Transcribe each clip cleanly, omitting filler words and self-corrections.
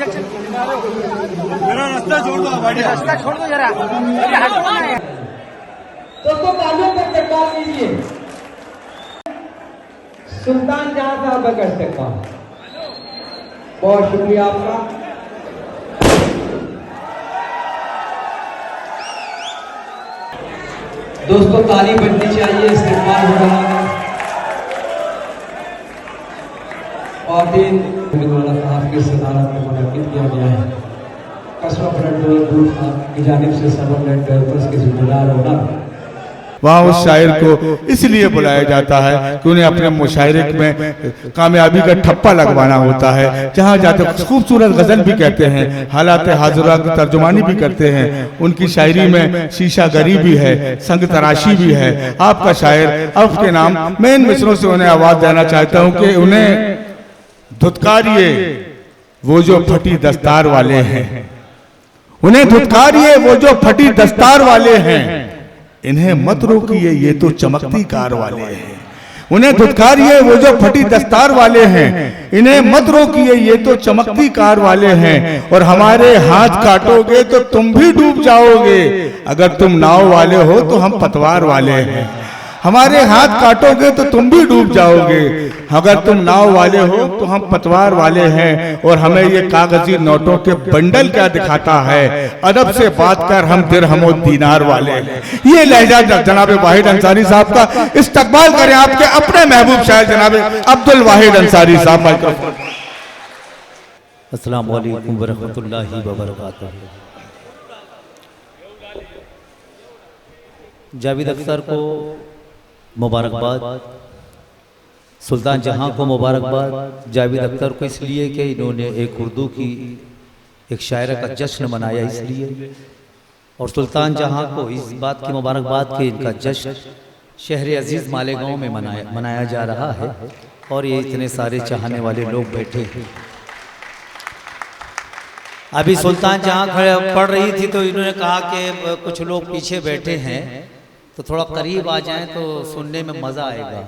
मेरा रास्ता छोड़ दो, रास्ता छोड़ दो जरा। दोस्तों तालियों पर सरकार कीजिए। सुल्तान जहां साहब कर सकता हूं, बहुत शुक्रिया आपका। दोस्तों ताली बजनी चाहिए, इस्तेमाल हो रहा है। और दिन साहब की सदारत में मुनक्किद किया गया है। कस्बा ब्लड दूर साहब की जानिब से सब ब्लड डोनर्स के जिम्मेदार होना। वहाँ उस शायर को इसलिए बुलाया जाता है कि उन्हें अपने मुशायरे में कामयाबी का ठप्पा लगवाना होता है। जहाँ जाते खूबसूरत गजल भी कहते हैं, हालात हाजुरा की तर्जुमानी भी करते हैं। उनकी शायरी में शीशा गरी भी है, संग तराशी भी है। आपका शायर अब के नाम मैं इन मिसरों से उन्हें आवाज देना चाहता हूँ कि उन्हें धुतकारिए वो जो फटी दस्तार वाले हैं, उन्हें धुतकारिए वो जो फटी दस्तार वाले हैं। इन्हें मत रोकिए ये तो चमकती कार वाले हैं। उन्हें धुतकारिए वो जो फटी दस्तार वाले हैं। इन्हें मत रोकिए ये तो चमकती कार वाले हैं। और हमारे हाथ काटोगे तो तुम भी डूब जाओगे। अगर तुम नाव वाले हो तो हम पतवार वाले हैं। हमारे हाथ काटोगे तो तुम भी डूब जाओगे। अगर तुम नाव वाले हो तो हम पतवार वाले हैं। और हमें ये कागजी नोटों के बंडल क्या दिखाता है। अदब से बात कर हम दिरहम और दीनार वाले हैं। ये लहजा जनाब वाहिद अंसारी साहब का इस्तकबाल करें आपके अपने महबूब शायर जनाब अब्दुल वाहिद अंसारी साहब। अस्सलाम वालेकुम व रहमतुल्लाहि व बरकातहू। जावेद अख्तर को मुबारकबाद, सुल्तान जहां को मुबारकबाद। जावेद अख्तर को इसलिए कि इन्होंने एक उर्दू की एक शायरा का जश्न मनाया इसलिए, और सुल्तान जहां को इस बात की मुबारकबाद कि इनका जश्न शहर अजीज़ मालेगांव में मनाया जा रहा है। और ये इतने सारे चाहने वाले लोग बैठे हैं। अभी सुल्तान जहां पढ़ रही थी तो इन्होंने कहा कि कुछ लोग पीछे बैठे हैं तो थोड़ा करीब आ जाएं तो सुनने में मज़ा आएगा।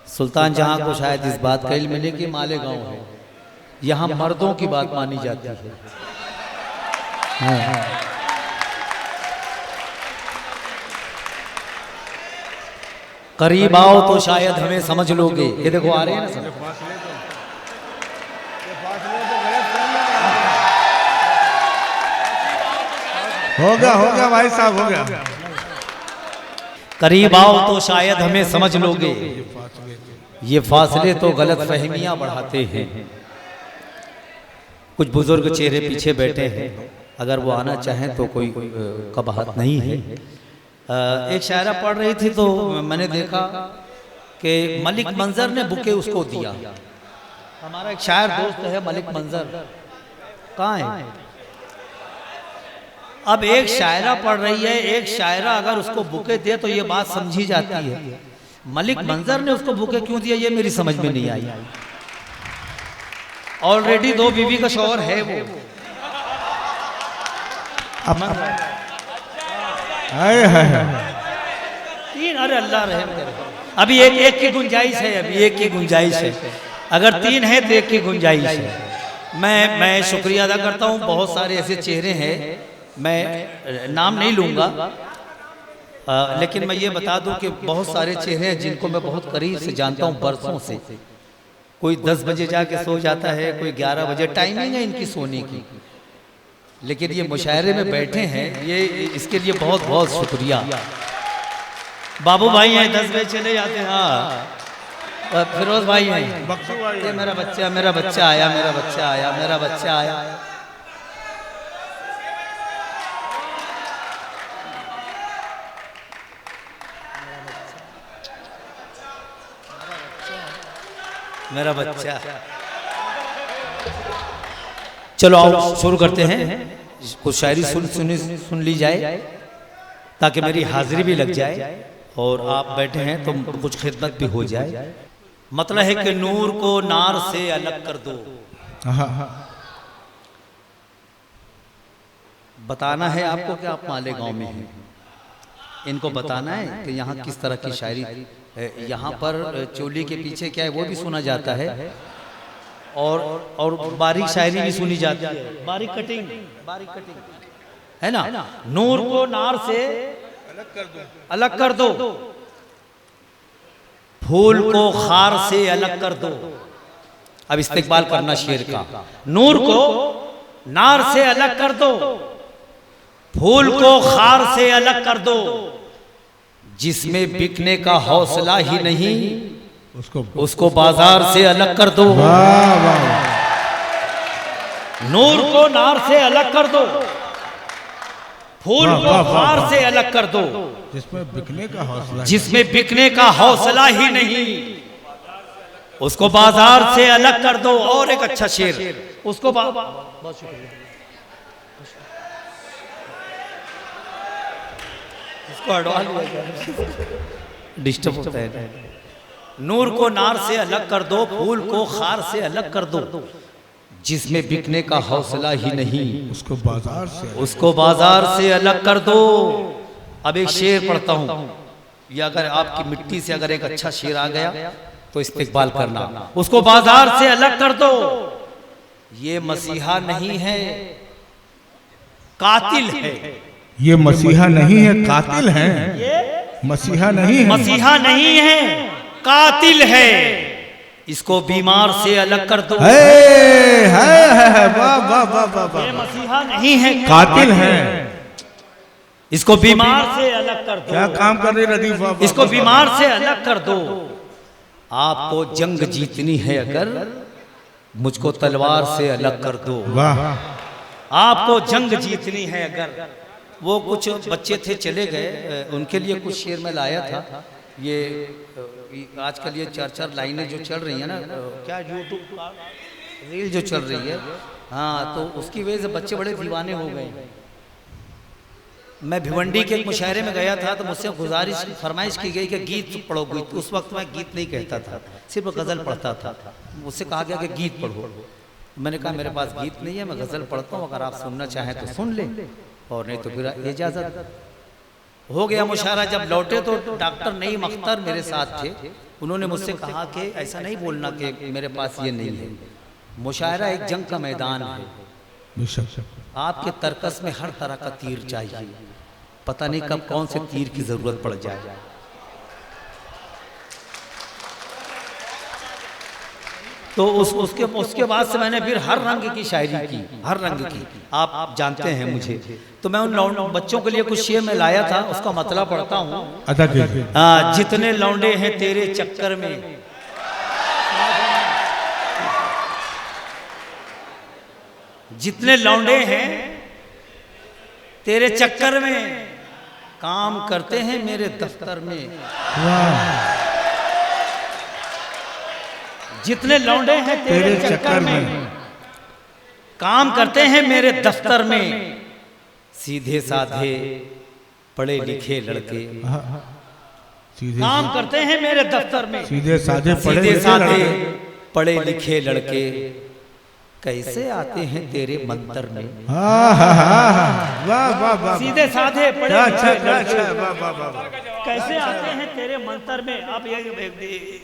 सुल्तान जहां को शायद इस बात का इल्म मिले कि मालेगांव है, यहाँ मर्दों की बात मानी जाती है। हाँ। करीब आओ तो शायद हमें समझ लोगे। ये देखो आ रहे हैं ना, हो गया भाई साहब, हो गया। करीब आओ तो शायद हमें समझ लोगे, ये फासले तो गलत फहमियां बढ़ाते हैं। कुछ बुजुर्ग चेहरे पीछे बैठे हैं, अगर वो आना चाहें तो कोई कबाहत नहीं है। एक शायरा पढ़ रही थी तो मैंने देखा कि मलिक मंजर ने बुके उसको दिया। हमारा एक शायर दोस्त है मलिक मंजर, कहाँ है? अब एक शायरा पढ़ रही है, एक शायरा अगर उसको बुके दे तो ये बात समझी जाती है। मलिक मंजर ने उसको बुके क्यों दिया ये मेरी समझ में नहीं आई। ऑलरेडी 2 बीवी का शौहर है वो। तीन, अरे अल्लाह रहम करे। अभी एक की गुंजाइश है, अभी एक की गुंजाइश है। अगर 3 है तो एक की गुंजाइश है। मैं शुक्रिया अदा करता हूँ। बहुत सारे ऐसे चेहरे हैं, मैं नाम नहीं लूँगा, लेकिन मैं ये बता दूं कि बहुत सारे चेहरे हैं जिनको मैं बहुत करीब से जानता हूँ बरसों से। कोई 10 बजे जाके सो जाता है, कोई 11 बजे, टाइमिंग है इनकी सोने की। लेकिन ये मुशायरे में बैठे हैं, ये इसके लिए बहुत बहुत शुक्रिया। बाबू भाई हैं, 10 बजे चले जाते हैं। हाँ, फिरोज भाई हैं, ये मेरा बच्चा आया, मेरा बच्चा आया, मेरा बच्चा आया। मेरा बच्चा। चलो आओ शुरू करते हैं। कुछ शायरी सुन ली जाए ताकि मेरी हाजिरी भी लग जाए और आप बैठे हैं तो कुछ खिदमत भी हो जाए। मतलब है कि नूर को नार से अलग कर दो। बताना है आपको कि आप मालेगांव में हैं। इनको बताना है कि यहाँ किस तरह की शायरी, यहाँ पर चोली के पीछे क्या है वो भी सुना जाता है। और बारीक शायरी भी सुनी जाती है, बारीक कटिंग है ना। नूर को नार से अलग कर दो, फूल को खार से अलग कर दो। अब इस्तेकबाल करना शेर का। नूर को नार से अलग कर दो, फूल को खार से अलग कर दो, जिसमें बिकने का हौसला ही नहीं उसको बाजार से अलग कर दो। नूर को नार से अलग कर दो, फूल को खार से अलग कर दो, जिसमें बिकने का हौसला ही नहीं उसको बाजार से अलग कर दो। और एक अच्छा शेर उसको बहुत शुक्रिया, इसको हटवा डिस्टर्ब होता है। नूर को नार से अलग कर दो, फूल को खार से अलग कर दो, जिसमें बिकने का हौसला ही नहीं उसको बाजार से अलग कर दो। अब एक शेर पढ़ता हूं, या अगर आपकी मिट्टी से अगर एक अच्छा शेर आ गया तो इस्तेकबाल करना। उसको बाजार से अलग कर दो, ये मसीहा नहीं है कातिल है। ये मसीहा नहीं है कातिल है, मसीहा नहीं है कातिल है। इसको बीमार से अलग कर दो। ये मसीहा नहीं है कातिल है, इसको बीमार से अलग कर दो। क्या काम कर रहे रदीफ? इसको बीमार से अलग कर दो। आपको जंग जीतनी है अगर मुझको तलवार से अलग कर दो। आपको जंग जीतनी है अगर। वो कुछ बच्चे थे चले गए, उनके लिए कुछ शेर में लाया था। ये आजकल ये 4-4 लाइनें जो चल रही है ना, क्या यूट्यूब रील जो चल रही है, हाँ, तो उसकी वजह से बच्चे बड़े दीवाने हो गए। मैं भिवंडी के एक मुशायरे में गया था तो मुझसे गुजारिश फरमाइश की गई कि गीत पढ़ो। गीत उस वक्त मैं गीत नहीं कहता था, सिर्फ गज़ल पढ़ता था। मुझसे कहा गया कि गीत पढ़ो। मैंने कहा मेरे पास गीत नहीं है, मैं गज़ल पढ़ता हूँ, अगर आप सुनना चाहें तो सुन लें और नहीं तो फिर इजाज़त। हो गया मुशायरा। जब लौटे तो डॉक्टर नईम अख्तर मेरे साथ थे। उन्होंने मुझसे कहा कि ऐसा नहीं बोलना कि मेरे पास ये नहीं है। मुशायरा एक जंग का मैदान है, आपके तर्कस में हर तरह का तीर चाहिए, पता नहीं कब कौन से तीर की जरूरत पड़ जाए। तो उसके बाद से मैंने फिर हर रंग की शायरी की, हर रंग की। आप जानते हैं मुझे, तो मैं उन बच्चों के लिए कुछ शेर में लाया था, उसका मतलब पढ़ता हूँ। जितने लौंडे हैं तेरे चक्कर में, जितने लौंडे हैं तेरे चक्कर में, काम करते हैं मेरे दफ्तर में। जितने लौंडे हैं तेरे चक्कर में, काम करते हैं मेरे दफ्तर में। सीधे साधे पढ़े लिखे लड़के काम करते हैं मेरे दफ्तर में। सीधे साधे पढ़े लिखे लड़के कैसे आते हैं तेरे मंतर में। सीधे साधे पढ़े लिखे लड़के कैसे आते हैं तेरे मंतर में। अब ये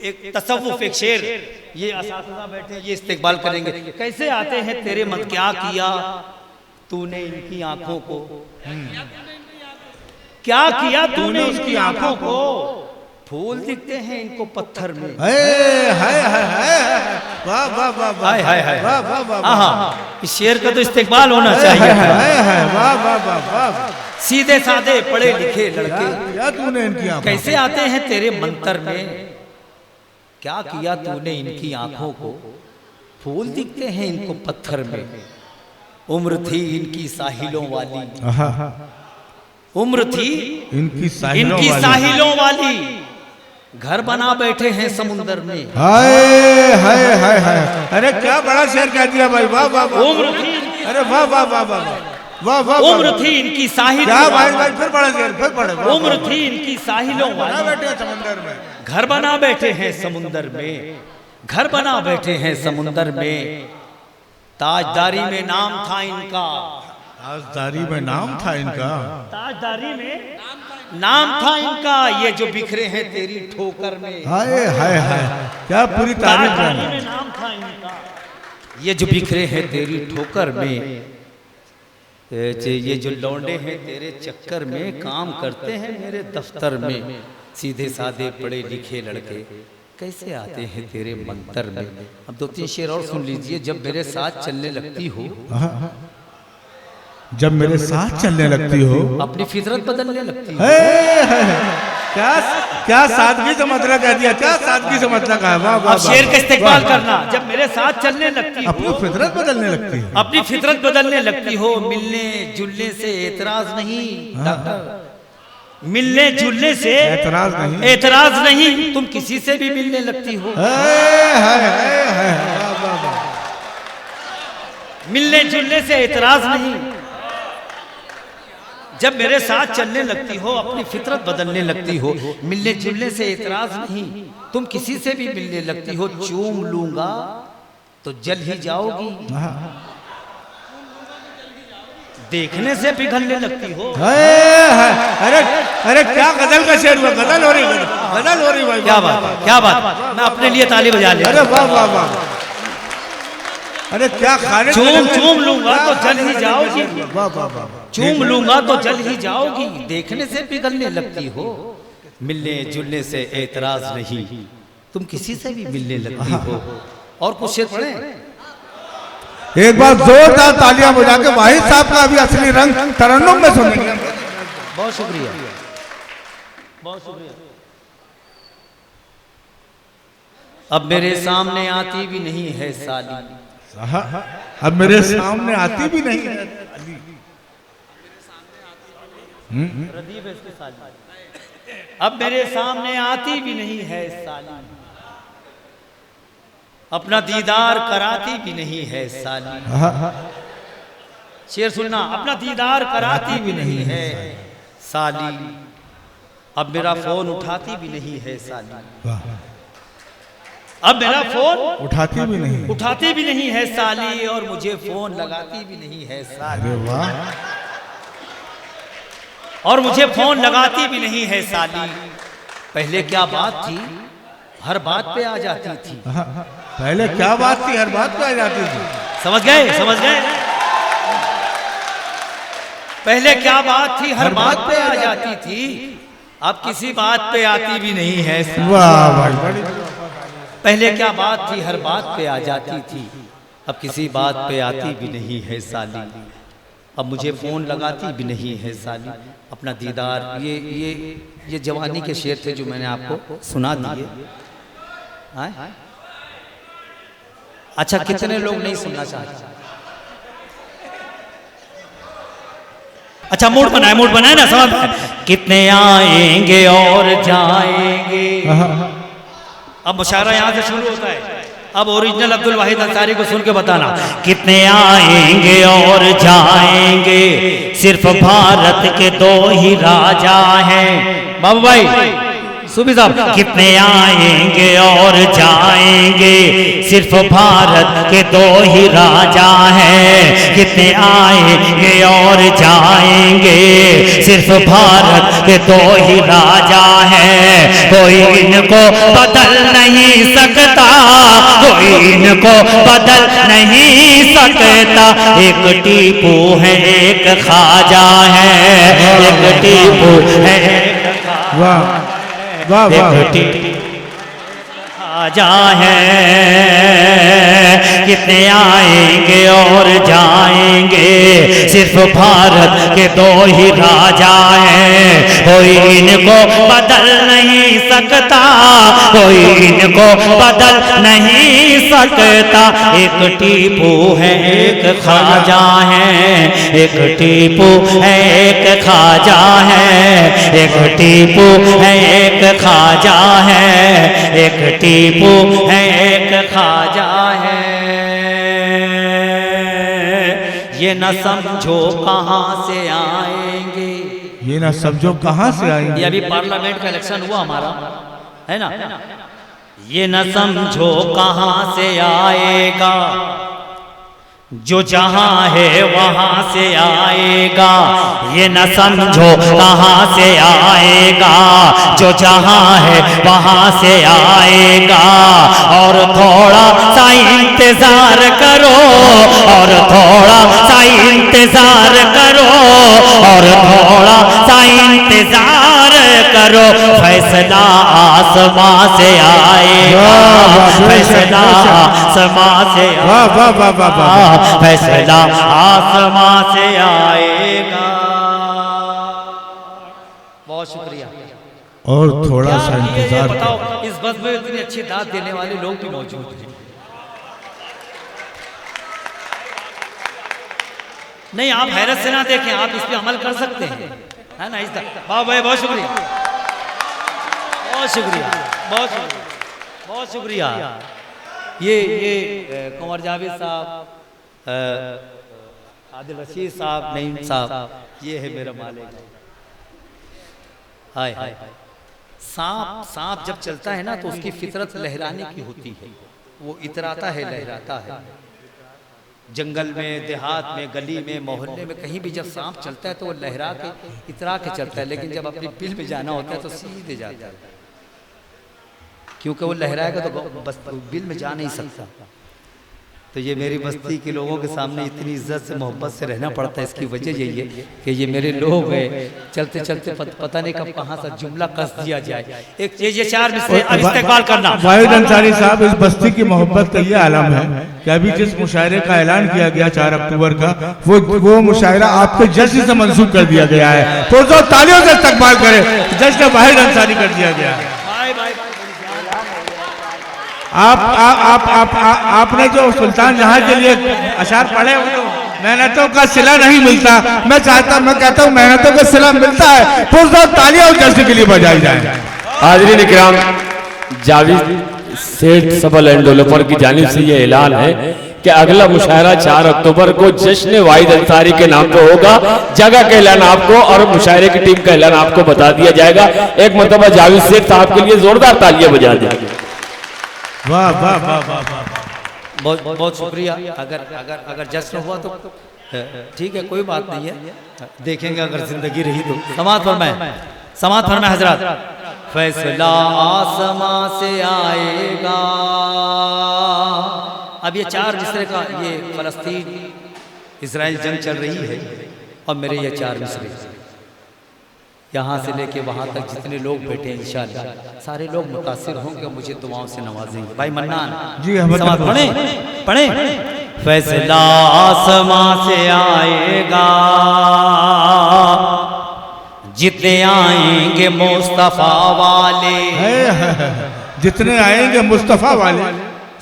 एक तसव्वुफ, एक शेर, ये असातिज़ा बैठे हैं, ये इस्तेकबाल करेंगे। कैसे आते हैं तेरे मन, क्या किया तूने इनकी आंखों को, क्या किया तूने उसकी आंखों को, फूल दिखते हैं इनको पत्थर में। इस शेर का तो इस्तेकबाल होना चाहिए। सीधे साधे पढ़े लिखे लड़के कैसे आते हैं तेरे मंतर में, क्या किया तूने इनकी आंखों को, फूल दिखते हैं इनको पत्थर में। उम्र थी इनकी साहिलों वाली, उम्र थी इनकी साहिलों वाली, घर बना बैठे हैं समुंदर में। हाय हाय हाय हाय, अरे क्या बड़ा शेर कह दिया भाई, वाह वाह वाह। उम्र थी, अरे वाह वाह वाह वाह वाह वाह। उम्र थी इनकी साहिलों, भाई फिर बड़ा शेर, फिर बड़े। उम्र थी इनकी साहिलों वाली, बैठे समुंदर में, घर बना बैठे हैं समुंदर में, घर बना बैठे हैं समुंदर में। ताजदारी में नाम था इनका, ताजदारी में नाम था इनका, ताजदारी में नाम था इनका। ये जो बिखरे हैं तेरी ठोकर में, हाय हाय हाय, क्या पूरी तारीफ ताजदारी में नाम था इनका। ये जो बिखरे हैं तेरी ठोकर में, ये जो लौंडे हैं तेरे चक्कर में, काम करते हैं मेरे दफ्तर में, सीधे साधे पढ़े लिखे लड़के कैसे आते हैं तेरे मंतर में। अब 2-3 शेर और सुन लीजिए। जब मेरे साथ चलने लगती हो, जब मेरे साथ चलने लगती हो, अपनी फितरत बदलने लगती हो। क्या क्या सादगी से मतलब कह दिया, क्या सादगी से मतलब है। वाह वाह, अब शेर का इस्तेमाल करना। जब मेरे साथ चलने लगती हो, अपनी फितरत बदलने लगती है, अपनी फितरत बदलने लगती हो, मिलने जुलने से एतराज नहीं डॉक्टर, मिलने जुलने से एतराज नहीं, तुम किसी से भी मिलने लगती हो। मिलने जुलने से एतराज नहीं। जब मेरे साथ चलने लगती हो, अपनी फितरत बदलने लगती हो, मिलने जुलने से एतराज नहीं, तुम किसी से भी मिलने लगती हो। चूम लूंगा तो जल ही जाओगी, देखने से पिघलने लगती हो। अरे अरे क्या गजल का शेर हुआ, गजल हो रही, गजल हो रही भाई। क्या बात, क्या बात। मैं अपने लिए ताली बजा ले। अरे वाह वाह वाह। अरे क्या खाने, चूम लूंगा तो जल ही जाओगी, वाह वाह वाह। चूम लूंगा तो जल ही जाओगी, देखने से पिघलने लगती हो। मिलने जुलने से एतराज नहीं, तुम किसी से भी मिलने लगती हो। और कुछ शेर पढ़े। एक बार जोरदार तालियां बजा के वाहिद साहब का अभी असली रंग तरन्नुम में सुनेंगे। बहुत शुक्रिया, बहुत शुक्रिया। अब मेरे सामने आती भी नहीं है साली, अब मेरे सामने आती भी नहीं है। अब मेरे सामने आती भी नहीं है साली, अपना दीदार कराती भी नहीं है साली। शेर सुनना। अपना दीदार कराती भी नहीं है साली, अब मेरा फोन उठाती भी नहीं है साली। अब मेरा फोन उठाती भी नहीं है साली, और मुझे फोन लगाती भी नहीं है साली। और मुझे फोन लगाती भी नहीं है साली। पहले क्या बात थी, हर बात पे आ जाती थी। पहले क्या बात थी, हर बात पे आ जाती थी। समझ गए, समझ गए। पहले क्या बात थी, हर बात पे आ जाती थी, अब किसी बात पे आती भी नहीं है। वाह भाई। पहले क्या बात थी, हर बात पे आ जाती थी, अब किसी बात पे आती भी नहीं है साली। अब मुझे फोन लगाती भी नहीं है साली, अपना दीदार। ये जवानी के शेर थे जो मैंने आपको सुना दिए। अच्छा, कितने लोग नहीं सुनना चाहते? अच्छा, मूड बनाए ना, समझ। कितने आएंगे और जाएंगे। अब मुशायरा यहाँ से शुरू होता है। अब ओरिजिनल अब्दुल वाहिद अंसारी को सुन के बताना। कितने आएंगे और जाएंगे, सिर्फ भारत के 2 ही राजा हैं। बाबू भाई, सूफी साहब। कितने आएंगे और जाएंगे, सिर्फ भारत के 2 ही राजा हैं। कितने आएंगे और जाएंगे, सिर्फ भारत के 2 ही राजा हैं। कोई इनको बदल नहीं सकता, कोई इनको बदल नहीं सकता। एक टीपू है, एक ख्वाजा है, एक टीपू है, वाह वाह वाह। ख्वाजा है। कितने आएंगे और जाएंगे, सिर्फ भारत के 2 ही राजा हैं। कोई इनको बदल नहीं सकता, कोई इनको बदल नहीं सकता। एक टीपू है, एक ख्वाजा है, एक टीपू है, एक ख्वाजा है, एक टीपू है, एक ख्वाजा है, एक टीपू है, एक ख्वाजा है। ये न समझो कहाँ से आएंगे, ये ना समझो कहाँ से आएंगे। ये अभी पार्लियामेंट का इलेक्शन हुआ हमारा, है ना। ये न समझो कहाँ से आएगा, जो जहां है वहां से आएगा, ये न समझो कहां से आएगा। जो जहां है वहां से आएगा, और थोड़ा सा इंतजार करो, और थोड़ा सा इंतजार करो, और थोड़ा सा इंतजार करो। फैसला आसमां से आएगा, फैसला आसमां से आएगा, फैसला आसमां से आएगा। बहुत शुक्रिया। और थोड़ा सा इंतजार बताओ, इस बस में इतनी अच्छी दाद देने वाले लोग भी मौजूद हैं। नहीं, आप हैरत से ना देखें, आप इस पे अमल कर सकते हैं, है ना। इस वाह भाई, बहुत शुक्रिया, बहुत शुक्रिया, बहुत शुक्रिया, बहुत शुक्रिया। ये कुंवर जावेद साहब, आदिल रशीद साहब, नईम साहब, ये है मेरा मालिक। हाय हाय। सांप जब चलता है ना तो उसकी फितरत लहराने की होती है, वो इतराता है, लहराता है। जंगल में, देहात में, गली में, मोहल्ले में, कहीं भी जब सांप चलता है तो वो लहरा के, इतरा के चलता है। लेकिन जब अपनी बिल में जाना होता है तो सीधे जाता है, क्योंकि वो लहराएगा तो बस बिल में जा नहीं सकता। तो ये मेरी बस्ती के लोगों के सामने इतनी इज्जत से, मोहब्बत से रहना पड़ता है। इसकी वजह यही है कि ये मेरे लोग हैं। चलते चलते पता नहीं कब कहाँ से जुमला कस दिया जाए। एक ये 4 मिसरे अब इस्तेमाल करना। वाहिद अंसारी साहब, इस बस्ती की मोहब्बत का ये आलम है कि अभी जिस मुशायरे का ऐलान किया गया 4 अक्टूबर का, वो मुशायरा आपके जश्न से मंसूब कर दिया गया है। तो जो तालियों से इस्तकबाल करें, जश्न वाहिद अंसारी कर दिया गया है। आपने जो सुल्तान जहां के लिए अशार पढ़े, वो मेहनतों का सिला नहीं मिलता। मैं कहता हूँ मेहनतों का सिला मिलता है, तो तालियां उस जश्न के लिए बजाई जाए। हाज़रीन इकराम, जावेद सेठ सबल एंड डेवलपर की जानिब से ये ऐलान है कि अगला मुशायरा 4 अक्टूबर को जश्न वाहिद अंसारी के नाम पे होगा। जगह का ऐलान आपको और मुशायरे की टीम का ऐलान आपको बता दिया जाएगा। एक मरतबा जावेद सेठ साहब के लिए जोरदार तालियां बजा दें। वाह वाह वाह वाह वाह, बहुत बहुत शुक्रिया। अगर जश्न हुआ तो ठीक है, कोई बात नहीं है, देखेंगे अगर जिंदगी रही तो। समात फरमाए हजरत। फैसला आसमां से आएगा। अब ये 4 मिसरे का, ये फलस्तीन इजराइल जंग चल रही है, और मेरे ये 4 मिसरे यहाँ से लेके वहाँ तक जितने लोग बैठे हैं, इंशाअल्लाह सारे लोग मुतासिर होंगे, मुझे दुआओं से नवाजेंगे। भाई मन्नान जी, हम पढ़े। फैसला आसमां से आएगा, जितने आएंगे मुस्तफा वाले, जितने आएंगे मुस्तफा वाले,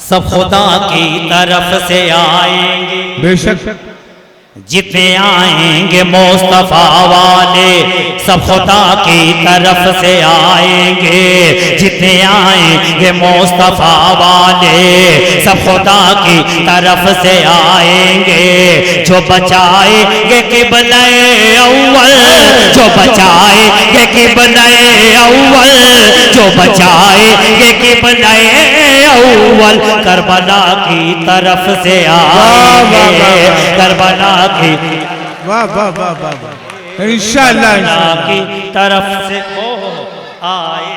सब खुदा की तरफ से आएंगे। बेशक जितने आएंगे मुस्तफा वाले, सब खुदा की तरफ से आएंगे। जितने आएंगे मुस्तफा वाले, सब खुदा की तरफ से आएंगे। जो बचाएंगे क़िबला-ए अव्वल, जो बचाएंगे क़िबला-ए अव्वल, जो बचाएंगे क़िबला-ए अव्वल, करबला की तरफ से आएंगे। करबला की, वाह वाह वाह वाह, इंशाअल्लाह की तरफ से आए।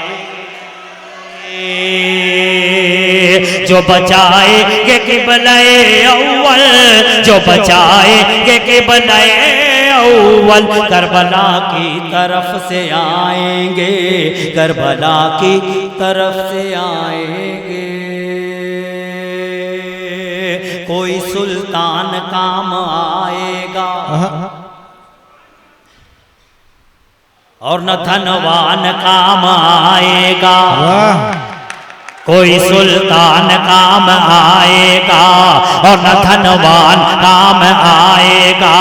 जो बचाएंगे क़िबला-ए अव्वल, जो बचाएंगे क़िबला-ए अव्वल, करबला की तरफ से आएंगे। करबला की तरफ से आएंगे। कोई सुल्तान काम आएगा, और न धनवान काम आएगा। कोई सुल्तान काम आएगा, और न धनवान काम आएगा।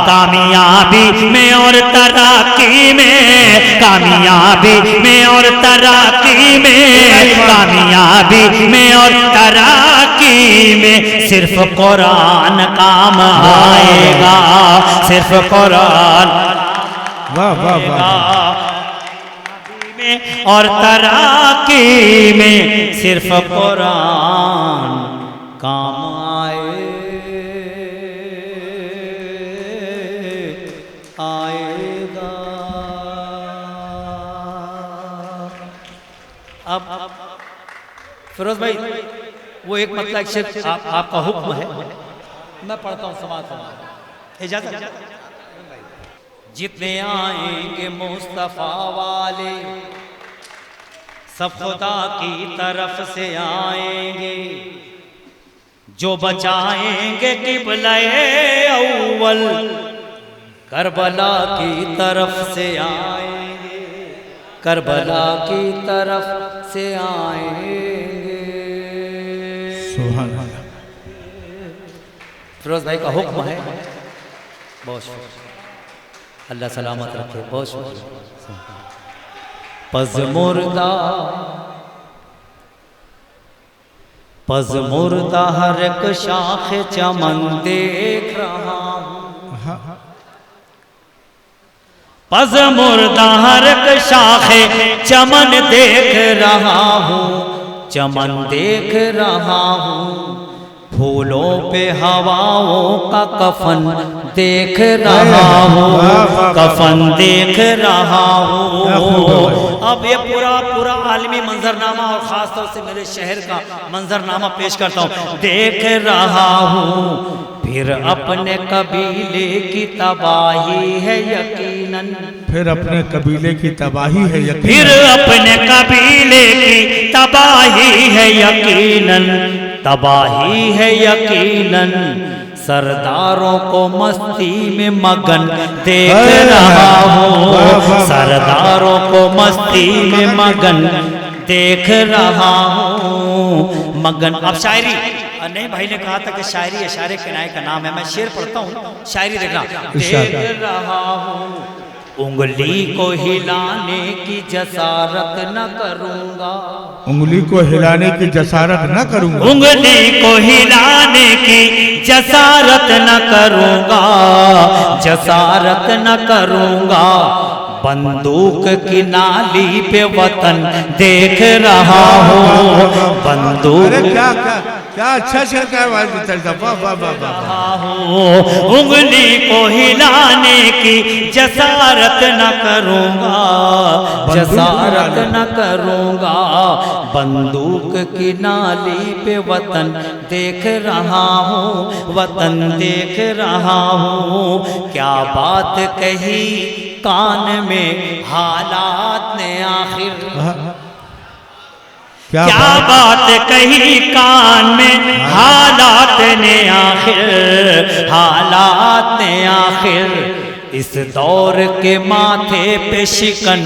कामयाबी में और तरक्की में, कामयाबी में और तरक्की में, कामयाबी में और तरक्की में, सिर्फ कुरान काम आएगा। सिर्फ कुरान, वाह वाह वाह, और तरक्की में सिर्फ कुरान काम आए। फिरोज भाई वो एक मतलब एक शेर आपका हुक्म है, मैं पढ़ता हूँ समाज इजाजत। जितने आएंगे मुस्तफा वाले सब खुदा की तरफ से आएंगे, जो बचाएंगे किबला-ए अव्वल करबला की तरफ से आएंगे, करबला की तरफ से आएंगे। सुभान अल्लाह। फिरोज भाई का हुक्म है, बहुत शुक्रिया, अल्लाह सलामत रखे, बहुत शुक्रिया। पज मुर्दा हर एक शाख चमन देख रहा हूँ, पज मुर्दा हर एक शाख चमन देख रहा हूँ, चमन देख रहा हूँ। फूलों पे हवाओं का कफन देख रहा हूँ, कफन देख रहा हूँ। अब ये पूरा आलमी मंजरनामा और ख़ास तौर से मेरे शहर का मंजरनामा पेश करता हूँ। देख रहा हूँ फिर अपने कबीले की तबाही है यकीनन, फिर अपने कबीले की तबाही है यकीनन, फिर अपने कबीले की तबाही है यकीनन, तबाही है यकीनन। सरदारों को मस्ती में मगन देख रहा हूँ, सरदारों को मस्ती में मगन देख रहा हूँ, मगन। अब शायरी नहीं, भाई ने कहा था कि शायरी इशारे किनाए का नाम है, मैं शेर पढ़ता हूँ, शायरी देखना। देख रहा हूँ उंगली को हिलाने की जसारत न करूँगा, उंगली को हिलाने की जसारत न करूँगा, उंगली को हिलाने की जसारत न करूँगा, जसारत न करूँगा। बंदूक की नाली पे वतन देख रहा हूँ, बंदूक। क्या अच्छा शेर का आवाज निकलता, वाह वाह वाह वाह। उंगली को हिलाने की जसारत न करूँगा, जसारत न करूँगा। बंदूक की नाली पे वतन देख रहा हूँ, वतन देख रहा हूँ। क्या बात कही कान में हालात ने आखिर, क्या बात कही कान में हालात ने आखिर, हालात ने आखिर। इस दौर के माथे पे शिकन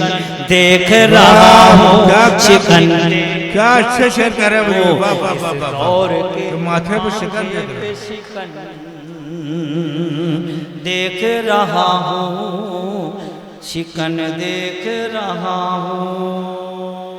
देख रहा हूँ, शिकन। क्या अच्छे शेर कह रहे हो, वाह वाह वाह वाह। दौर के माथे पे शिकन देख रहा हूँ, शिकन देख रहा हूँ।